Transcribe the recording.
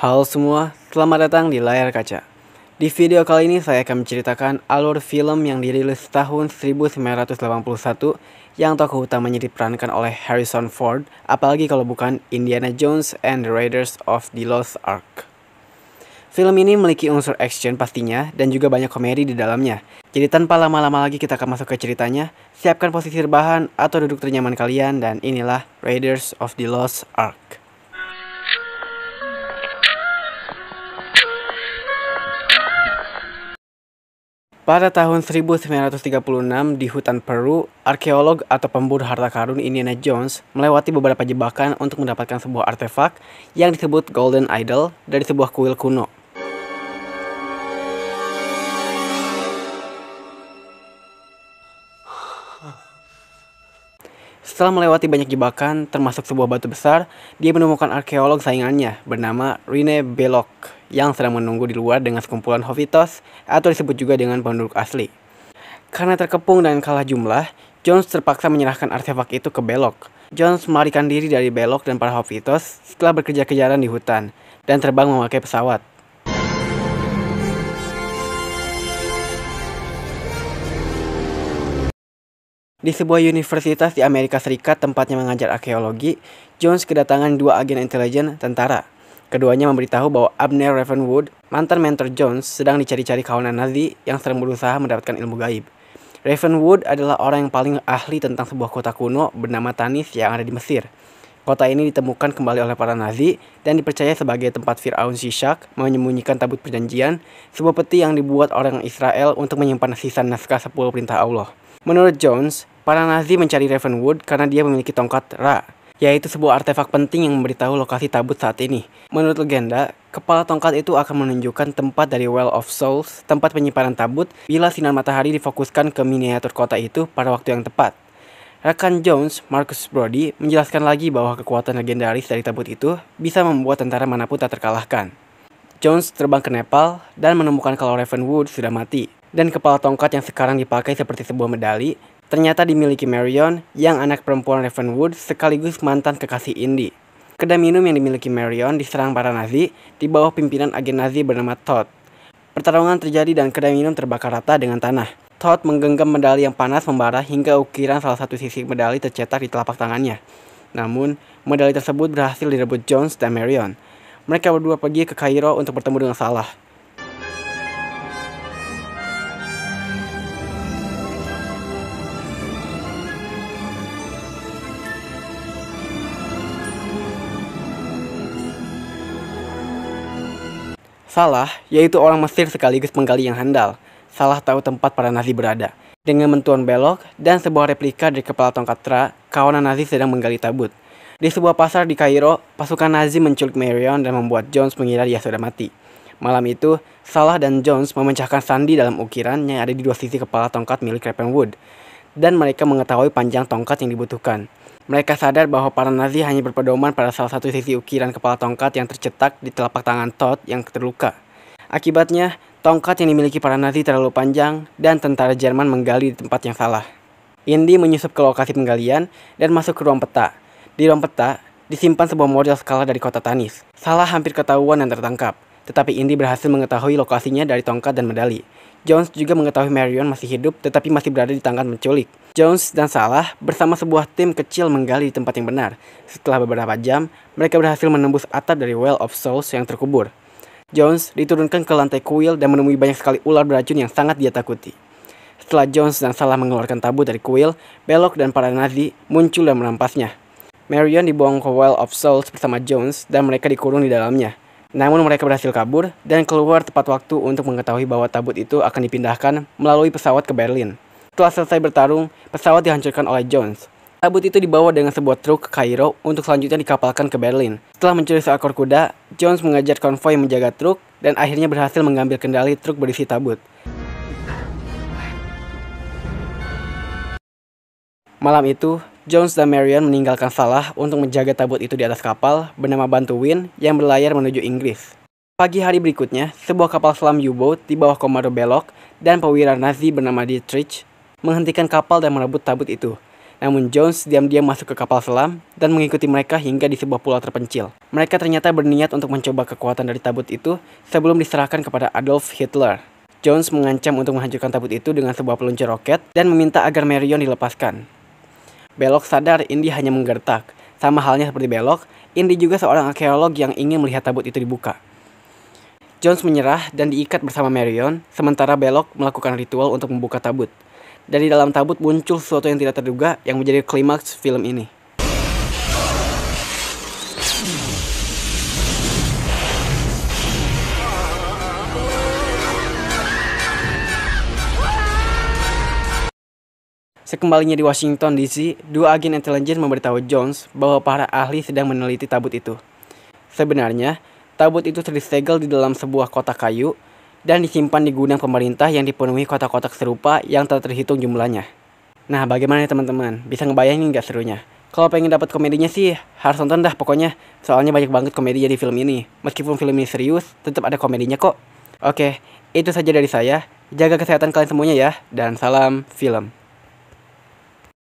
Halo semua, selamat datang di Layar Kaca. Di video kali ini saya akan menceritakan alur film yang dirilis tahun 1981 yang tokoh utamanya diperankan oleh Harrison Ford, apalagi kalau bukan Indiana Jones and the Raiders of the Lost Ark. Film ini memiliki unsur action pastinya dan juga banyak komedi di dalamnya. Jadi tanpa lama-lama lagi kita akan masuk ke ceritanya. Siapkan posisi rebahan atau duduk ternyaman kalian dan inilah Raiders of the Lost Ark. Pada tahun 1936 di hutan Peru, arkeolog atau pemburu harta karun Indiana Jones melewati beberapa jebakan untuk mendapatkan sebuah artefak yang disebut Golden Idol dari sebuah kuil kuno. Setelah melewati banyak jebakan, termasuk sebuah batu besar, dia menemukan arkeolog saingannya bernama Rene Belloc yang sedang menunggu di luar dengan sekumpulan Hoffitos atau disebut juga dengan penduduk asli. Karena terkepung dan kalah jumlah, Jones terpaksa menyerahkan artefak itu ke Belloc. Jones melarikan diri dari Belloc dan para Hoffitos setelah berkejar-kejaran di hutan dan terbang memakai pesawat. Di sebuah universitas di Amerika Serikat tempatnya mengajar arkeologi, Jones kedatangan dua agen intelijen tentara. Keduanya memberitahu bahwa Abner Ravenwood, mantan mentor Jones, sedang dicari-cari kawanan Nazi yang sedang berusaha mendapatkan ilmu gaib. Ravenwood adalah orang yang paling ahli tentang sebuah kota kuno bernama Tanis yang ada di Mesir. Kota ini ditemukan kembali oleh para Nazi dan dipercaya sebagai tempat Firaun Shishak menyembunyikan tabut perjanjian, sebuah peti yang dibuat orang Israel untuk menyimpan sisa naskah 10 perintah Allah. Menurut Jones, para Nazi mencari Ravenwood karena dia memiliki tongkat Ra, yaitu sebuah artefak penting yang memberitahu lokasi tabut saat ini. Menurut legenda, kepala tongkat itu akan menunjukkan tempat dari Well of Souls, tempat penyimpanan tabut, bila sinar matahari difokuskan ke miniatur kota itu pada waktu yang tepat. Rekan Jones, Marcus Brody, menjelaskan lagi bahwa kekuatan legendaris dari tabut itu bisa membuat tentara manapun tak terkalahkan. Jones terbang ke Nepal dan menemukan kalau Ravenwood sudah mati, dan kepala tongkat yang sekarang dipakai seperti sebuah medali ternyata dimiliki Marion, yang anak perempuan Ravenwood sekaligus mantan kekasih Indy. Kedai minum yang dimiliki Marion diserang para Nazi di bawah pimpinan agen Nazi bernama Todd. Pertarungan terjadi dan kedai minum terbakar rata dengan tanah. Todd menggenggam medali yang panas membara hingga ukiran salah satu sisi medali tercetak di telapak tangannya. Namun, medali tersebut berhasil direbut Jones dan Marion. Mereka berdua pergi ke Kairo untuk bertemu dengan Salah. Salah, yaitu orang Mesir sekaligus penggali yang handal. Salah tahu tempat para Nazi berada. Dengan bantuan Belloc dan sebuah replika dari kepala tongkat Ra, kawanan Nazi sedang menggali tabut. Di sebuah pasar di Kairo, pasukan Nazi menculik Marion dan membuat Jones mengira dia sudah mati. Malam itu, Salah dan Jones memecahkan sandi dalam ukiran yang ada di dua sisi kepala tongkat milik Ravenwood. Dan mereka mengetahui panjang tongkat yang dibutuhkan. Mereka sadar bahwa para Nazi hanya berpedoman pada salah satu sisi ukiran kepala tongkat yang tercetak di telapak tangan Todd yang terluka. Akibatnya, tongkat yang dimiliki para Nazi terlalu panjang dan tentara Jerman menggali di tempat yang salah. Indy menyusup ke lokasi penggalian dan masuk ke ruang peta. Di ruang peta, disimpan sebuah model skala dari kota Tanis. Salah hampir ketahuan dan tertangkap, tetapi Indy berhasil mengetahui lokasinya dari tongkat dan medali. Jones juga mengetahui Marion masih hidup tetapi masih berada di tangan menculik. Jones dan Salah bersama sebuah tim kecil menggali di tempat yang benar. Setelah beberapa jam, mereka berhasil menembus atap dari Well of Souls yang terkubur. Jones diturunkan ke lantai kuil dan menemui banyak sekali ular beracun yang sangat dia takuti. Setelah Jones dan Salah mengeluarkan tabut dari kuil, Belloc dan para Nazi muncul dan merampasnya. Marion dibuang ke Well of Souls bersama Jones dan mereka dikurung di dalamnya. Namun mereka berhasil kabur dan keluar tepat waktu untuk mengetahui bahwa tabut itu akan dipindahkan melalui pesawat ke Berlin. Setelah selesai bertarung, pesawat dihancurkan oleh Jones. Tabut itu dibawa dengan sebuah truk ke Kairo untuk selanjutnya dikapalkan ke Berlin. Setelah mencuri seekor kuda, Jones mengejar konvoi yang menjaga truk dan akhirnya berhasil mengambil kendali truk berisi tabut. Malam itu, Jones dan Marion meninggalkan Salah untuk menjaga tabut itu di atas kapal bernama Bantuin yang berlayar menuju Inggris. Pagi hari berikutnya, sebuah kapal selam U-boat di bawah komando Belloc dan perwira Nazi bernama Dietrich menghentikan kapal dan merebut tabut itu. Namun Jones diam-diam masuk ke kapal selam dan mengikuti mereka hingga di sebuah pulau terpencil. Mereka ternyata berniat untuk mencoba kekuatan dari tabut itu sebelum diserahkan kepada Adolf Hitler. Jones mengancam untuk menghancurkan tabut itu dengan sebuah peluncur roket dan meminta agar Marion dilepaskan. Belloc sadar Indy hanya menggertak. Sama halnya seperti Belloc, Indy juga seorang arkeolog yang ingin melihat tabut itu dibuka. Jones menyerah dan diikat bersama Marion, sementara Belloc melakukan ritual untuk membuka tabut. Dari dalam tabut muncul sesuatu yang tidak terduga yang menjadi klimaks film ini. Sekembalinya di Washington DC, dua agen intelijen memberitahu Jones bahwa para ahli sedang meneliti tabut itu. Sebenarnya, tabut itu disegel di dalam sebuah kotak kayu dan disimpan di gudang pemerintah yang dipenuhi kotak-kotak serupa yang tak terhitung jumlahnya. Nah, bagaimana nih teman-teman? Bisa ngebayangin gak serunya? Kalau pengen dapat komedinya sih, harus nonton dah pokoknya. Soalnya banyak banget komedinya di film ini. Meskipun film ini serius, tetap ada komedinya kok. Oke, itu saja dari saya. Jaga kesehatan kalian semuanya ya, dan salam film.